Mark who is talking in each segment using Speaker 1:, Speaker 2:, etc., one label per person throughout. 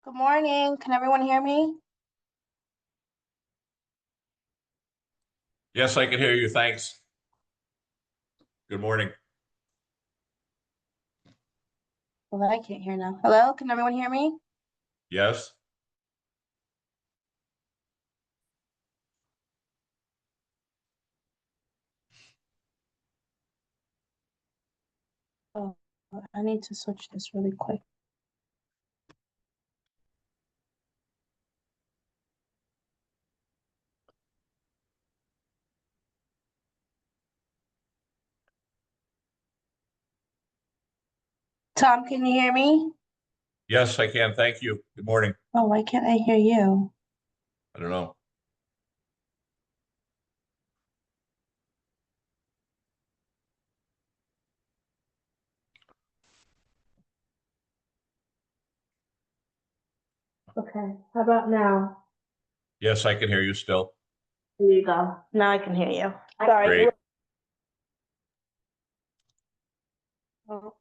Speaker 1: Good morning. Can everyone hear me?
Speaker 2: Yes, I can hear you. Thanks. Good morning.
Speaker 1: Well, I can't hear now. Hello? Can everyone hear me?
Speaker 2: Yes.
Speaker 1: Oh, I need to switch this really quick. Tom, can you hear me?
Speaker 2: Yes, I can. Thank you. Good morning.
Speaker 1: Oh, why can't I hear you?
Speaker 2: I don't know.
Speaker 1: Okay, how about now?
Speaker 2: Yes, I can hear you still.
Speaker 1: There you go. Now I can hear you. Sorry.
Speaker 2: Great.
Speaker 1: Oh,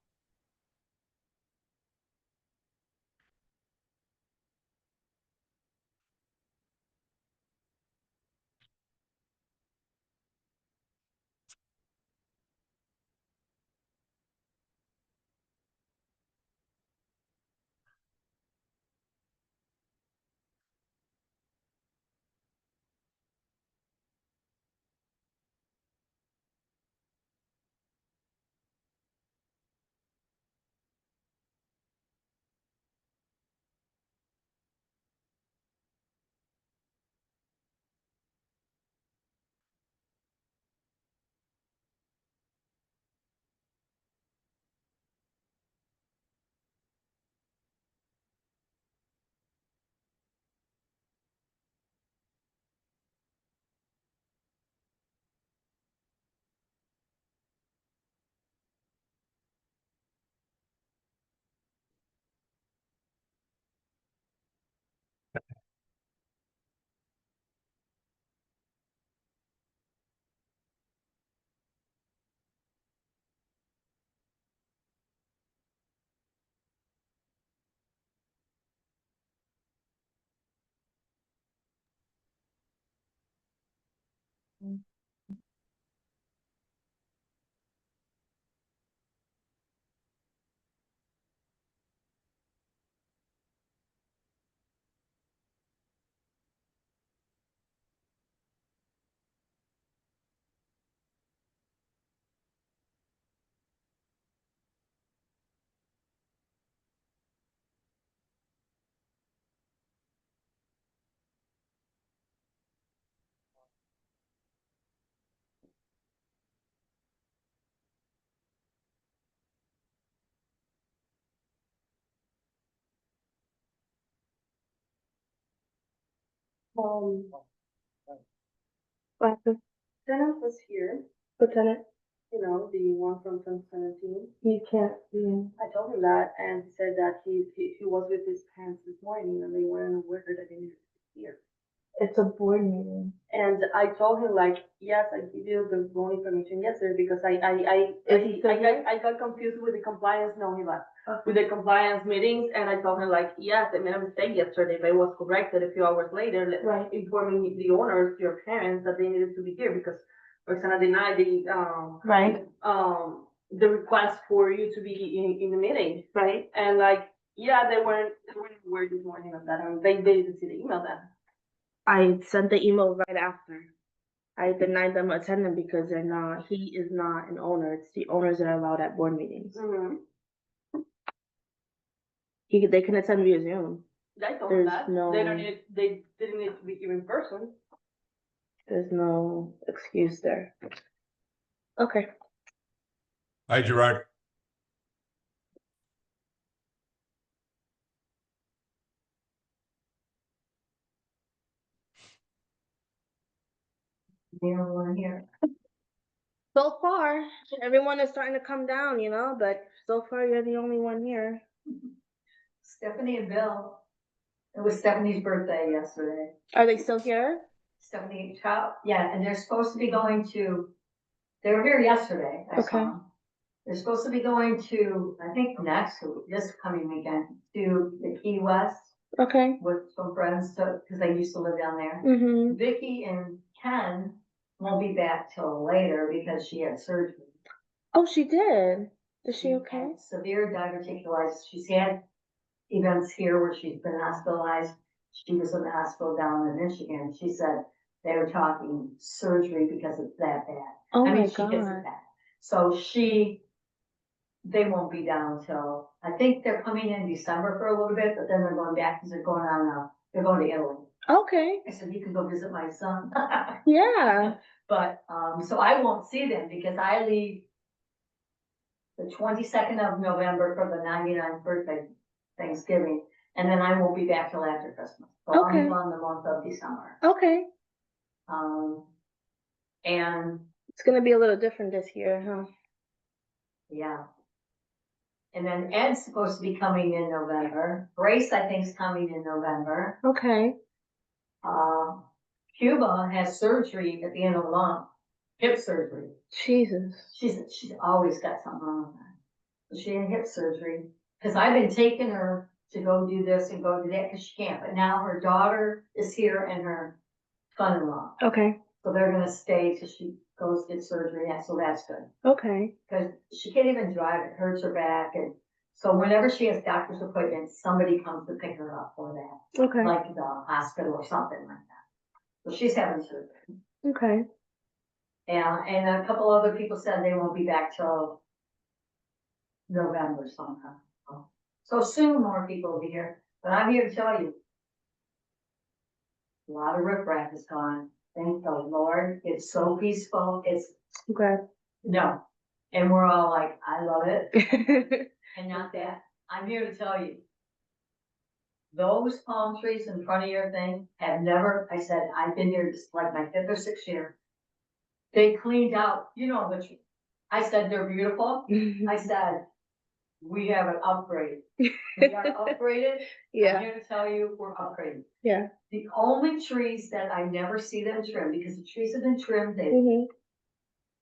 Speaker 1: Um, Lieutenant was here. Lieutenant? You know, the one from 2017. He can't be in. I told him that, and he said that he was with his parents this morning, and they weren't aware that he needed to be here. It's a board meeting. And I told him like, yes, I give you the wrong information yesterday because I got confused with the compliance. No, he left. With the compliance meetings, and I told him like, yes, I made a mistake yesterday, but it was corrected a few hours later, right, informing the owners, your parents, that they needed to be here because we're gonna deny right, the request for you to be in the meeting, right? And like, yeah, they weren't aware this morning of that, and they didn't see the email then. I sent the email right after. I denied them attending because he is not an owner. It's the owners that are allowed at board meetings. Mm-hmm. They can attend via Zoom. I told them that. They didn't need to be here in person. There's no excuse there. Okay.
Speaker 2: Hi, Gerard.
Speaker 1: The only one here. So far, everyone is starting to come down, but so far you're the only one here.
Speaker 3: Stephanie and Bill. It was Stephanie's birthday yesterday.
Speaker 1: Are they still here?
Speaker 3: Stephanie, yeah, and they're supposed to be going to, they were here yesterday, I saw
Speaker 1: Okay.
Speaker 3: them. They're supposed to be going to, I think this coming weekend, to the Key West
Speaker 1: Okay.
Speaker 3: with some friends, so, cause they used to live down there.
Speaker 1: Mm-hmm.
Speaker 3: Vicky and Ken won't be back till later because she had surgery.
Speaker 1: Oh, she did. Is she
Speaker 3: She
Speaker 1: okay?
Speaker 3: had severe diverticulitis. She's had events here where she's been hospitalized. She was in the hospital down in Michigan. She said they were talking surgery because it's that bad.
Speaker 1: Oh
Speaker 3: I mean,
Speaker 1: my
Speaker 3: she gets
Speaker 1: God.
Speaker 3: it bad. So they won't be down till, I think they're coming in December for a little bit, but then they're going back because they're going on, they're going to Italy.
Speaker 1: Okay.
Speaker 3: I said, you can go visit my son.
Speaker 1: Yeah.
Speaker 3: But, so I won't see them because I leave the 22nd of November for the 99th birthday, Thanksgiving, and then I won't be back till after Christmas. So I'll
Speaker 1: Okay.
Speaker 3: be gone the month of December.
Speaker 1: Okay.
Speaker 3: And
Speaker 1: It's gonna be a little different this year, huh?
Speaker 3: yeah. And then Ed's supposed to be coming in November. Grace, I think, is coming in November.
Speaker 1: Okay.
Speaker 3: Cuba has surgery at the end of the month, hip surgery.
Speaker 1: Jesus.
Speaker 3: She's always got something wrong with her. So she had hip surgery, because I've been taking her to go do this and go do that, because she can't, but now her daughter is here and her son-in-law.
Speaker 1: Okay.
Speaker 3: So they're gonna stay till she goes get surgery, and so that's good.
Speaker 1: Okay.
Speaker 3: Because she can't even drive, it hurts her back, and so whenever she has doctor's appointments, somebody comes to pick her up for that,
Speaker 1: Okay.
Speaker 3: like the hospital or something like that. So she's having surgery.
Speaker 1: Okay.
Speaker 3: Yeah, and a couple other people said they won't be back till November sometime. So soon more people will be here, but I'm here to tell you. A lot of riffraff is gone. Thank the Lord. It's so peaceful. It's,
Speaker 1: Okay.
Speaker 3: no. And we're all like, I love it. And not that. I'm here to tell you. Those palm trees in front of your thing have never, I said, I've been here just like my 5th or 6th year. They cleaned out, I said, they're beautiful. I said, we have an upgrade. We are upgraded. I'm
Speaker 1: Yeah.
Speaker 3: here to tell you, we're upgraded.
Speaker 1: Yeah.
Speaker 3: The only trees that I never see them trim, because the trees have been trimmed, they,
Speaker 1: Mhm.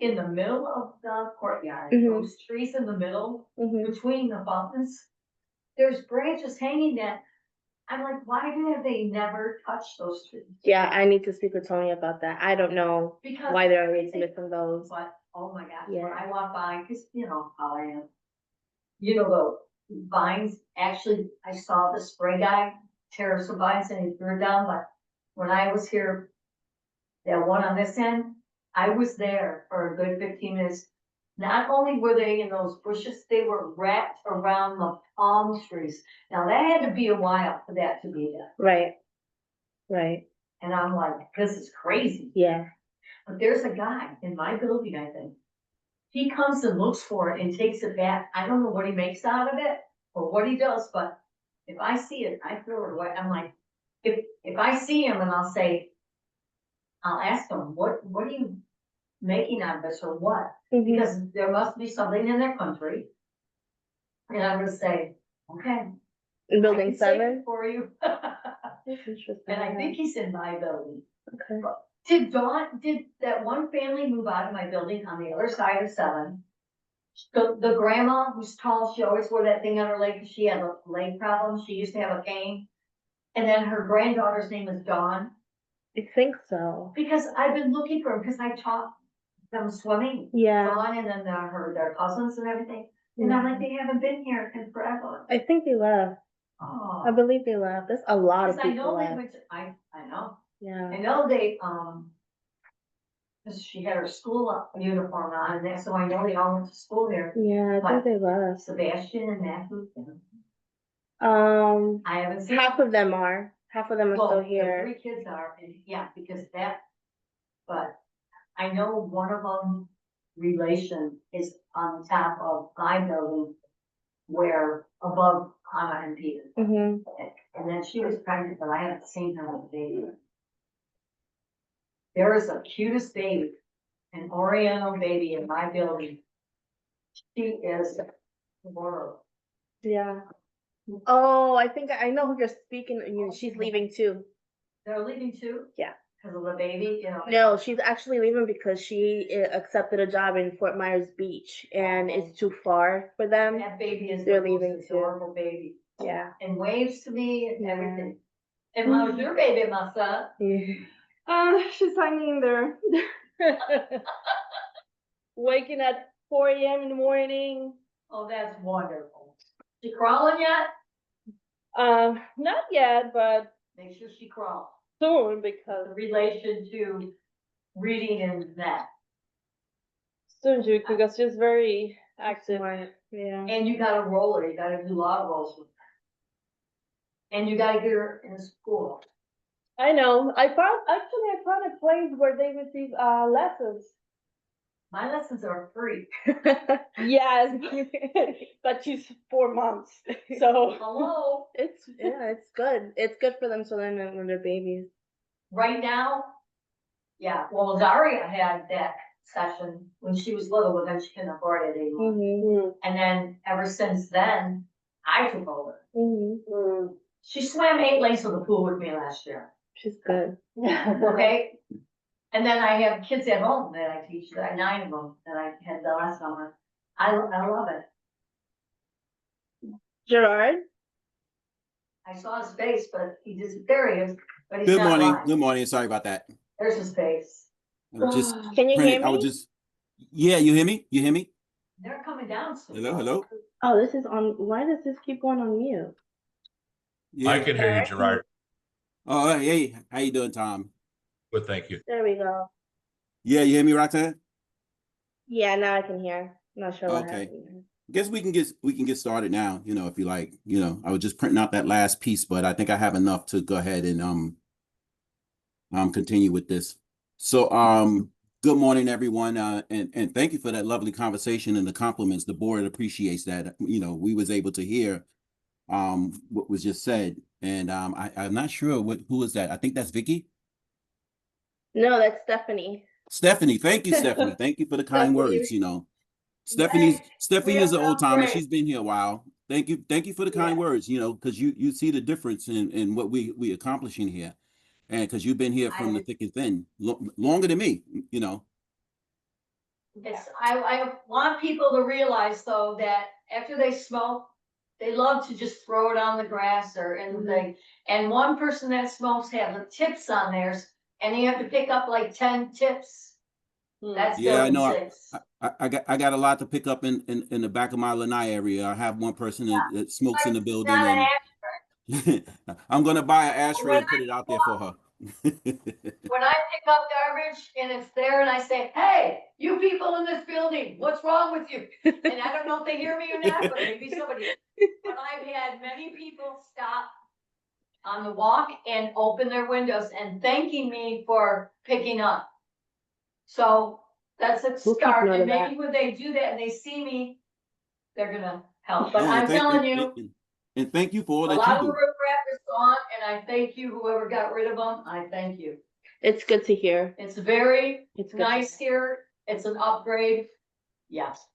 Speaker 3: in the middle of the courtyard,
Speaker 1: Mhm.
Speaker 3: those trees in the middle,
Speaker 1: Mhm.
Speaker 3: between the fountains, there's branches hanging that, I'm like, why have they never touched those trees?
Speaker 1: Yeah, I need to speak with Tony about that. I don't know
Speaker 3: Because
Speaker 1: why they're always
Speaker 3: they-
Speaker 1: missing those.
Speaker 3: But, oh my gosh,
Speaker 1: Yeah.
Speaker 3: when I walk by, cause you know how I am. The vines, actually, I saw the spray guy tear some vines and he threw it down, but when I was here, that one on this end, I was there for a good 15 minutes. Not only were they in those bushes, they were wrapped around the palm trees. Now that had to be a while for that to be there.
Speaker 1: Right. Right.
Speaker 3: And I'm like, this is crazy.
Speaker 1: Yeah.
Speaker 3: But there's a guy in my building, I think. He comes and looks for it and takes it back. I don't know what he makes out of it or what he does, but if I see it, I throw it away. I'm like, if I see him and I'll ask him, what are you making out of this or what?
Speaker 1: Mhm.
Speaker 3: Because there must be something in their country. And I'm gonna say, okay.
Speaker 1: In
Speaker 3: I
Speaker 1: building
Speaker 3: can save it
Speaker 1: 7?
Speaker 3: for you.
Speaker 1: That's interesting.
Speaker 3: And I think he's in my building.
Speaker 1: Okay.
Speaker 3: Did that one family move out of my building on the other side of 7? The grandma who's tall, she always wore that thing on her leg because she had a leg problem. She used to have a cane. And then her granddaughter's name is Dawn.
Speaker 1: I think so.
Speaker 3: Because I've been looking for them because I taught them swimming.
Speaker 1: Yeah.
Speaker 3: Dawn and then their cousins and everything. And I'm like, they haven't been here in forever.
Speaker 1: I think they left.
Speaker 3: Oh.
Speaker 1: I believe they left. There's a lot of
Speaker 3: Because I
Speaker 1: people
Speaker 3: know they
Speaker 1: left.
Speaker 3: went to, I know.
Speaker 1: Yeah.
Speaker 3: I know they, because she had her school uniform on, and so I know they all went to school there.
Speaker 1: Yeah, I think they left.
Speaker 3: Sebastian and Matthew.
Speaker 1: Um,
Speaker 3: I haven't seen.
Speaker 1: half of them are. Half of them are
Speaker 3: Well,
Speaker 1: still
Speaker 3: the
Speaker 1: here.
Speaker 3: 3 kids are, and yeah, because but I know one of them relation is on the top of my building where above Hannah and Peter.
Speaker 1: Mhm.
Speaker 3: And then she was pregnant, but I haven't seen her with the baby. There is the cutest baby, an Oriental baby in my building. She is the world.
Speaker 1: Yeah. Oh, I think I know who you're speaking. She's leaving too.
Speaker 3: They're leaving too?
Speaker 1: Yeah.
Speaker 3: Because of the baby,
Speaker 1: No, she's actually leaving because she accepted a job in Fort Myers Beach, and it's too far for them.
Speaker 3: That baby is
Speaker 1: They're
Speaker 3: the most
Speaker 1: leaving too.
Speaker 3: adorable baby.
Speaker 1: Yeah.
Speaker 3: and waves to me and
Speaker 1: Yeah.
Speaker 3: everything. And how's your baby, my son?
Speaker 1: She's hanging in there. Waking at 4 a.m. in the morning.
Speaker 3: Oh, that's wonderful. She crawling yet?
Speaker 1: Not yet, but
Speaker 3: Make sure she crawls.
Speaker 1: soon
Speaker 3: The
Speaker 1: because
Speaker 3: relation to reading and that.
Speaker 1: soon because she's very active. Yeah.
Speaker 3: And you gotta roll her, you gotta do a lot of rolls with her. And you gotta get her in school.
Speaker 1: I know. I found a place where they receive lessons.
Speaker 3: My lessons are free.
Speaker 1: Yes, but she's 4 months, so
Speaker 3: Hello,
Speaker 1: it's good. It's good for them to learn when they're babies.
Speaker 3: right now, yeah, well, Zaria had that session when she was little, but then she couldn't afford it anymore.
Speaker 1: Mm-hmm.
Speaker 3: And then ever since then, I took over.
Speaker 1: Mm-hmm.
Speaker 3: She swam 8 lanes of the pool with me last year.
Speaker 1: She's good.
Speaker 3: Okay? And then I have kids at home that I teach, that I 9 of them that I had the last summer. I love it.
Speaker 1: Gerard?
Speaker 3: I saw his face, but he disappeared, but he's
Speaker 2: Good
Speaker 3: not
Speaker 2: morning.
Speaker 3: lying.
Speaker 2: Good morning. Sorry about that.
Speaker 3: There's his face.
Speaker 2: I was just
Speaker 1: Can you hear
Speaker 2: I was
Speaker 1: me?
Speaker 2: just, yeah, you hear me? You hear me?
Speaker 3: They're coming down soon.
Speaker 2: Hello, hello?
Speaker 1: Oh, this is on. Why does this keep going on mute?
Speaker 2: Yeah. I
Speaker 4: can hear you, Gerard.
Speaker 2: Oh, hey, how you doing, Tom?
Speaker 4: Good, thank you.
Speaker 1: There we go.
Speaker 2: Yeah, you hear me, Roxanne?
Speaker 1: Yeah, now I can hear. Not sure what
Speaker 2: Okay.
Speaker 1: happened.
Speaker 2: Guess we can get started now, if you like. I was just printing out that last piece, but I think I have enough to go ahead and continue with this. So good morning, everyone, and thank you for that lovely conversation and the compliments. The board appreciates that. We was able to hear what was just said, and I'm not sure who is that. I think that's Vicky.
Speaker 1: No, that's Stephanie.
Speaker 2: Stephanie, thank you, Stephanie. Thank you for the kind words. Stephanie is an old timer. She's been here a while. Thank you for the kind words. Because you see the difference in what we accomplishing here, and because you've been here from the thick and thin longer than me.
Speaker 3: It's, I want people to realize though that after they smoke, they love to just throw it on the grass or anything. And one person that smokes have the tips on theirs, and you have to pick up like 10 tips. That's
Speaker 2: Yeah, I know.
Speaker 3: 6.
Speaker 2: I got a lot to pick up in the back of my Lanai area. I have one person that smokes in the building,
Speaker 3: Not an
Speaker 2: and I'm gonna buy an ashtray and put it out there for her.
Speaker 3: When I pick up garbage and it's there and I say, hey, you people in this building, what's wrong with you? And I don't know if they hear me or not, but maybe somebody, but I've had many people stop on the walk and open their windows and thanking me for picking up. So that's a
Speaker 1: We'll keep
Speaker 3: start,
Speaker 1: note
Speaker 3: and
Speaker 1: of
Speaker 3: maybe
Speaker 1: that.
Speaker 3: when they do that and they see me, they're gonna help, but
Speaker 2: Oh,
Speaker 3: I'm telling you,
Speaker 2: and thank you for all
Speaker 3: a
Speaker 2: that
Speaker 3: lot of
Speaker 2: you
Speaker 3: the
Speaker 2: do.
Speaker 3: riprap is gone, and I thank you, whoever got rid of them, I thank you.
Speaker 1: It's good to hear.
Speaker 3: It's very
Speaker 1: It's good
Speaker 3: nice here, it's an upgrade, yes.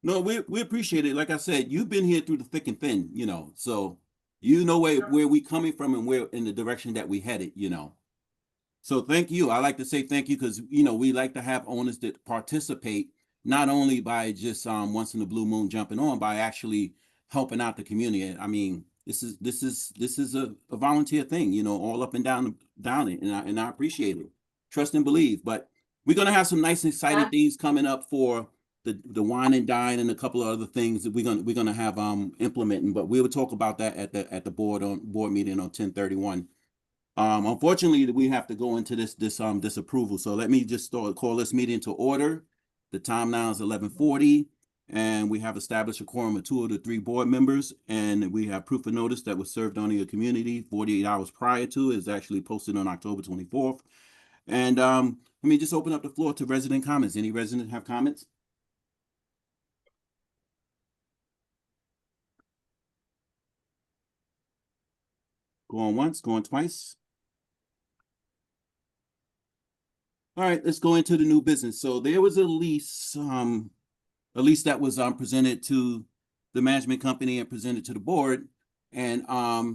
Speaker 2: No, we appreciate it. Like I said, you've been here through the thick and thin, so where we coming from and where in the direction that we headed, So thank you. I like to say thank you because we like to have owners that participate not only by just once in a blue moon jumping on, by actually helping out the community. I mean, this is a volunteer thing, all up and down it, and I appreciate it. Trust and believe. But we're gonna have some nice, exciting things coming up for the wine and dine and a couple of other things that we're gonna have implementing. But we will talk about that at the board meeting on 10/31. Unfortunately, we have to go into this approval. So let me just call this meeting to order. The time now is 11:40, and we have established a quorum of 2 of the 3 board members, and we have proof of notice that was served on the community 48 hours prior to. Is actually posted on October 24th. And let me just open up the floor to resident comments. Any resident have comments? Going once, going twice. All right, let's go into the new business. So there was a lease that was presented to the management company and presented to the board. And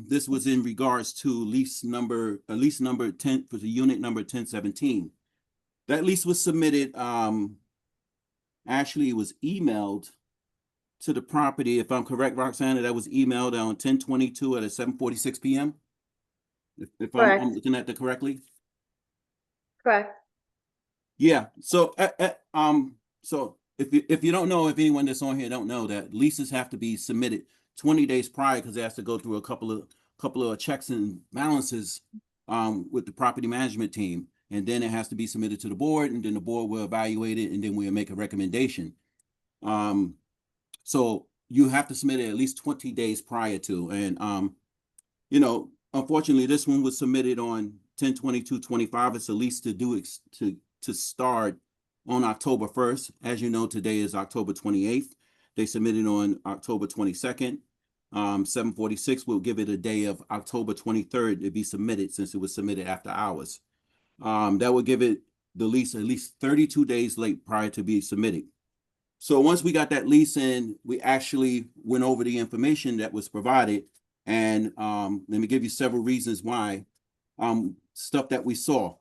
Speaker 2: this was in regards to lease number 10 for the unit number 1017. That lease was submitted, actually it was emailed to the property, if I'm correct, Roxanna, that was emailed on 10/22 at 7:46 p.m. If I'm
Speaker 1: Correct.
Speaker 2: looking at that correctly.
Speaker 1: Correct.
Speaker 2: Yeah, so so if you don't know, if anyone that's on here don't know, that leases have to be submitted 20 days prior, because it has to go through a couple of checks and balances with the property management team, and then it has to be submitted to the board, and then the board will evaluate it, and then we'll make a recommendation. So you have to submit it at least 20 days prior to, and you know, unfortunately, this one was submitted on 10/22/25. It's a lease to do to start on October 1st. As you know, today is October 28th. They submitted on October 22nd. 7:46 will give it a day of October 23rd to be submitted, since it was submitted after hours. That would give it the lease at least 32 days late prior to be submitted. So once we got that lease in, we actually went over the information that was provided, and let me give you several reasons why. Stuff that we saw.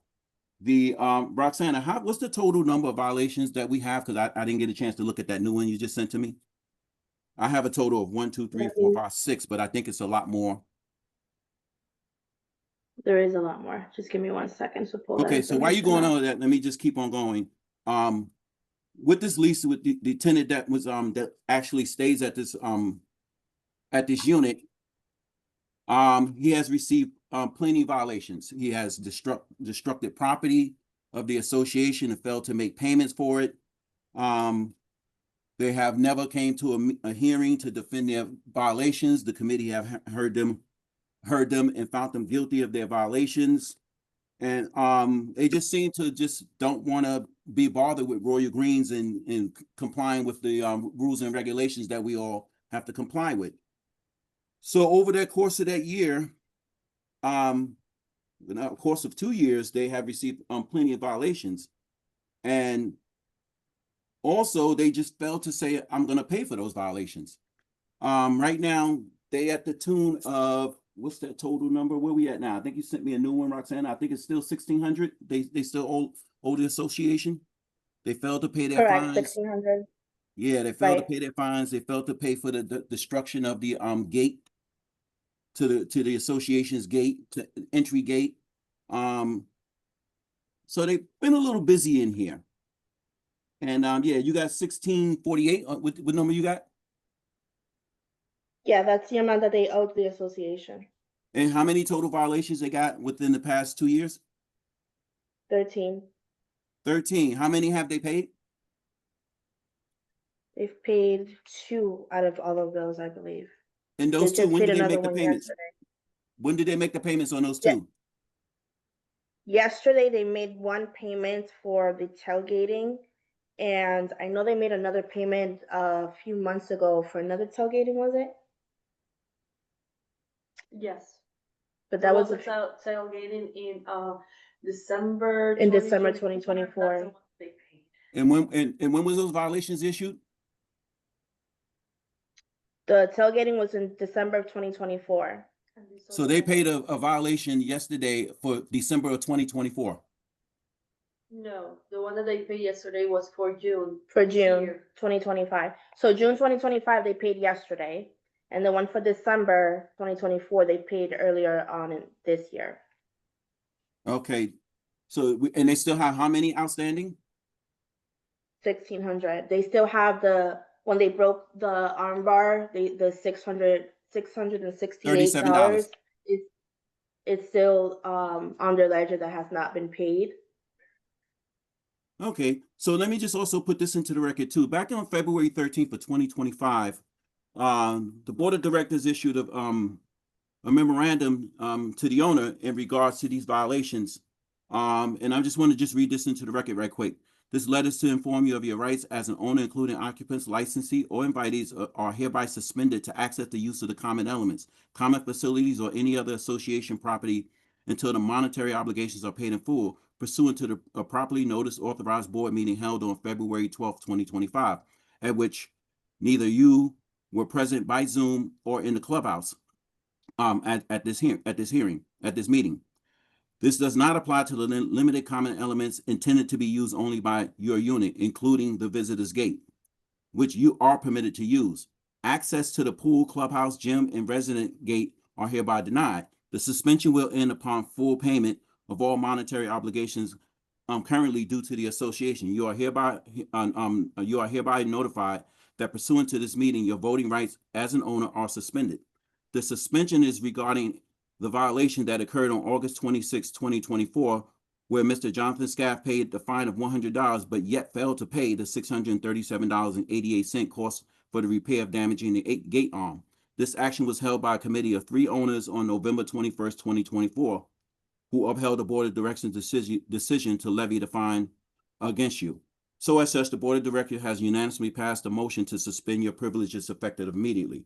Speaker 2: The Roxanna, what's the total number of violations that we have? Because I didn't get a chance to look at that new one you just sent to me. I have a total of 1, 2, 3, 4, 5, 6, but I think it's a lot more.
Speaker 1: There is a lot more. Just give me 1 second to pull that.
Speaker 2: Okay, so while you're going
Speaker 1: information
Speaker 2: on with that, let me just keep on going. With this lease, with the tenant that was that actually stays at this unit, he has received plenty of violations. He has destructed property of the association and failed to make payments for it. They have never came to a hearing to defend their violations. The committee have heard them and found them guilty of their violations. And they just seem to just don't want to be bothered with Royal Greens and complying with the rules and regulations that we all have to comply with. So over the course of that year, in the course of 2 years, they have received plenty of violations. And also, they just failed to say, I'm going to pay for those violations. Right now, they at the tune of, what's that total number? Where we at now? I think you sent me a new one, Roxanna. I think it's still 1,600. They still owe the association. They failed to pay their
Speaker 1: Correct,
Speaker 2: fines.
Speaker 1: 1,600.
Speaker 2: Yeah, they failed
Speaker 1: Right.
Speaker 2: to pay their fines. They failed to pay for the destruction of the gate to the association's gate, to entry gate. So they've been a little busy in here. And yeah, you got 1648. What number you got?
Speaker 1: Yeah, that's the amount that they owe to the association.
Speaker 2: And how many total violations they got within the past 2 years?
Speaker 1: 13.
Speaker 2: 13. How many have they paid?
Speaker 1: They've paid 2 out of all of those, I believe.
Speaker 2: And
Speaker 1: They
Speaker 2: those
Speaker 1: just
Speaker 2: two, when
Speaker 1: paid
Speaker 2: did they
Speaker 1: another
Speaker 2: make the
Speaker 1: one
Speaker 2: payments?
Speaker 1: yesterday.
Speaker 2: When did they make the payments on those
Speaker 1: Yeah.
Speaker 2: two?
Speaker 1: Yesterday, they made one payment for the tailgating, and I know they made another payment a few months ago for another tailgating, was it?
Speaker 4: Yes,
Speaker 1: But
Speaker 4: there
Speaker 1: that
Speaker 4: was
Speaker 1: was
Speaker 4: a tailgating in December.
Speaker 1: in December
Speaker 4: 2024.
Speaker 1: 2024.
Speaker 4: That's the one they paid.
Speaker 2: And when was those violations issued?
Speaker 1: The tailgating was in December of 2024.
Speaker 4: And this
Speaker 2: So
Speaker 4: other
Speaker 2: they
Speaker 4: one-
Speaker 2: paid a violation yesterday for December of 2024.
Speaker 4: No, the one that they paid yesterday was for June.
Speaker 1: For
Speaker 4: this
Speaker 1: June
Speaker 4: year.
Speaker 1: 2025. So June 2025, they paid yesterday. And the one for December 2024, they paid earlier on in this year.
Speaker 2: Okay. So, and they still have how many outstanding?
Speaker 1: 1,600. They still have when they broke the arm bar, the $668 is still on their ledger that has not been paid.
Speaker 2: Okay. So let me just also put this into the record too. Back on February 13th of 2025, the board of directors issued a memorandum to the owner in regards to these violations. And I just want to just read this into the record right quick. This letter is to inform you of your rights as an owner, including occupants, licensee, or invitees are hereby suspended to access the use of the common elements, common facilities, or any other association property until the monetary obligations are paid in full, pursuant to a properly noticed authorized board meeting held on February 12th, 2025, at which neither you were present by Zoom or in the clubhouse at this meeting. This does not apply to the limited common elements intended to be used only by your unit, including the visitor's gate. which you are permitted to use. Access to the pool, clubhouse, gym, and resident gate are hereby denied. The suspension will end upon full payment of all monetary obligations currently due to the association. You are hereby notified that pursuant to this meeting, your voting rights as an owner are suspended. The suspension is regarding the violation that occurred on August 26, 2024, where Mr. Jonathan Scaff paid the fine of $100, but yet failed to pay the $637.88 cost for the repair of damaging the gate arm. This action was held by a committee of 3 owners on November 21st, 2024, who upheld the Board of Directors' decision to levy the fine against you. So as such, the Board of Directors has unanimously passed a motion to suspend your privileges effective immediately.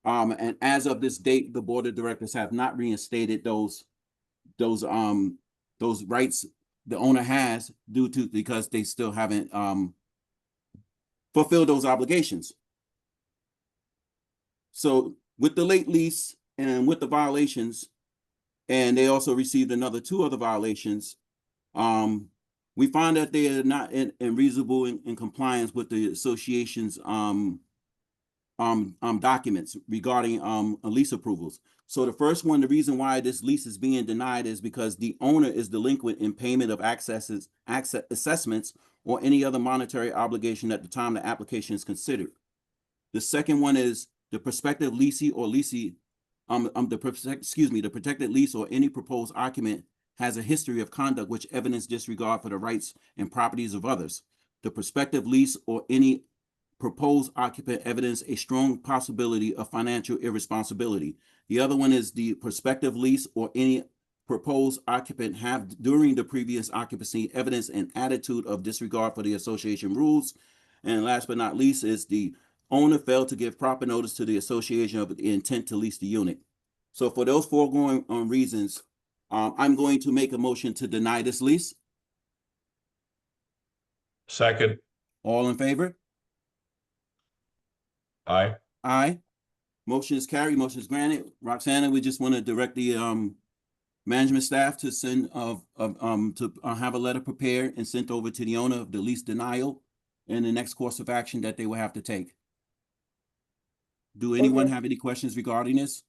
Speaker 2: And as of this date, the Board of Directors have not reinstated those rights the owner has because they still haven't fulfilled those obligations. So with the late lease and with the violations, and they also received another 2 other violations, we find that they are not in reasonable in compliance with the association's documents regarding lease approvals. So the first one, the reason why this lease is being denied is because the owner is delinquent in payment of assessments or any other monetary obligation at the time the application is considered. The second one is the prospective leasee or leasee, the protected lease or any proposed occupant has a history of conduct which evidence disregard for the rights and properties of others. The prospective lease or any proposed occupant evidence a strong possibility of financial irresponsibility. The other one is the prospective lease or any proposed occupant have during the previous occupancy evidence an attitude of disregard for the association rules. And last but not least is the owner failed to give proper notice to the association of the intent to lease the unit. So for those foregoing reasons, I'm going to make a motion to deny this lease.
Speaker 5: Second.
Speaker 2: All in favor?
Speaker 5: Aye.
Speaker 2: Aye. Motion is carried. Motion is granted. Roxana, we just want to direct the management staff to send have a letter prepared and sent over to the owner of the lease denial and the next course of action that they will have to take. Do anyone
Speaker 1: Okay.
Speaker 2: have any questions regarding this?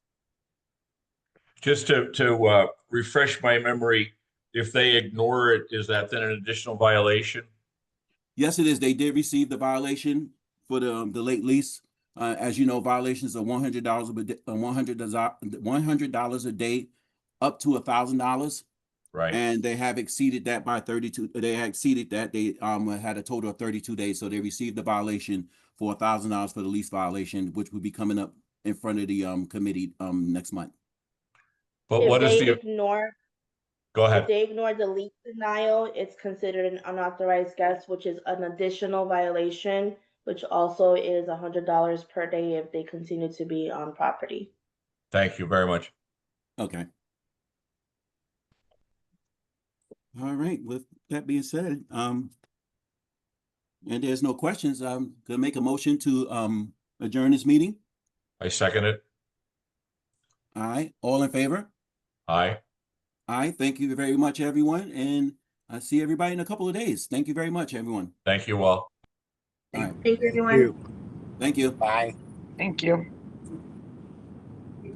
Speaker 5: Just to refresh my memory, if they ignore it, is that then an additional violation?
Speaker 2: Yes, it is. They did receive the violation for the late lease. As you know, violations are $100 $100 a day, up to $1,000,
Speaker 5: Right.
Speaker 2: and they have exceeded that by 32. They had exceeded that. They had a total of 32 days, so they received the violation for $1,000 for the lease violation, which will be coming up in front of the committee next month.
Speaker 5: But
Speaker 6: If
Speaker 5: what is
Speaker 6: they
Speaker 5: the,
Speaker 6: ignore,
Speaker 5: go
Speaker 6: if
Speaker 5: ahead.
Speaker 6: they ignore the lease denial, it's considered an unauthorized guest, which is an additional violation, which also is $100 per day if they continue to be on property.
Speaker 5: Thank you very much.
Speaker 2: Okay. All right. With that being said, and there's no questions, I'm gonna make a motion to adjourn this meeting.
Speaker 5: I second it.
Speaker 2: All right. All in favor?
Speaker 5: Aye.
Speaker 2: Aye. Thank you very much, everyone, and I see everybody in a couple of days. Thank you very much, everyone.
Speaker 5: Thank you all.
Speaker 2: All right.
Speaker 6: Thank you, everyone.
Speaker 2: Thank you.
Speaker 7: Bye.
Speaker 8: Thank you.